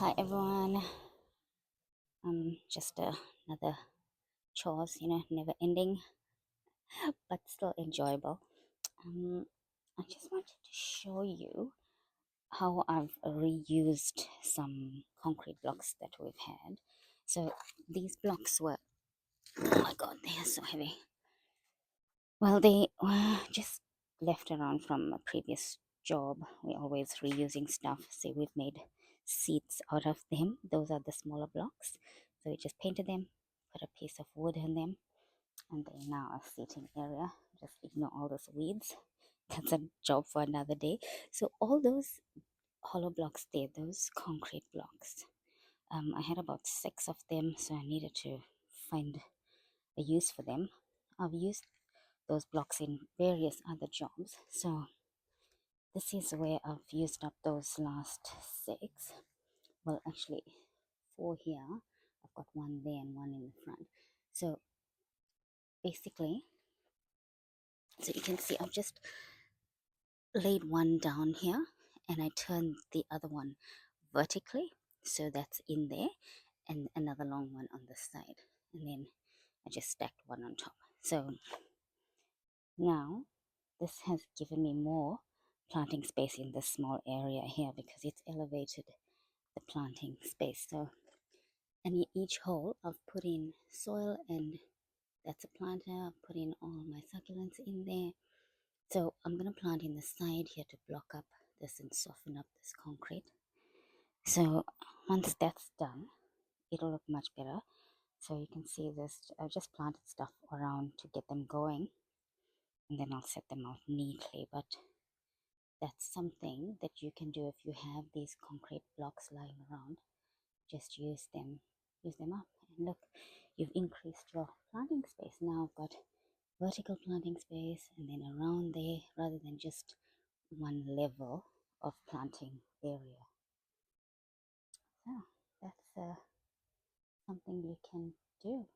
Hi everyone. Just another chores, never ending, but still enjoyable. I just wanted to show you how I've reused some concrete blocks that we've had. So these blocks were, oh my god, they are so heavy. Well, they were just left around from a previous job. We're always reusing stuff. See, we've made seats out of them. Those are the smaller blocks. So we just painted them, put a piece of wood in them, and they're now a seating area. Just ignore all those weeds. That's a job for another day. So all those hollow blocks there, those concrete blocks, I had about 6 of them, so I needed to find a use for them. I've used those blocks in various other jobs. So this is where I've used up those last 6. Well, actually 4 here. I've got one there and one in the front. So basically, so you can see I've just laid one down here and I turned the other one vertically. So that's in there, and another long one on the side. And then I just stacked one on top. So now this has given me more planting space in this small area here because it's elevated the planting space. So, and in each hole I've put in soil, and that's a planter. I've put in all my succulents in there. So I'm going to plant in the side here to block up this and soften up this concrete. So once that's done, it'll look much better. So you can see this, I just planted stuff around to get them going, and then I'll set them out neatly. But that's something that you can do if you have these concrete blocks lying around. Just use them up, and look, you've increased your planting space. Now I've got vertical planting space and then around there, rather than just one level of planting area. So that's something you can do.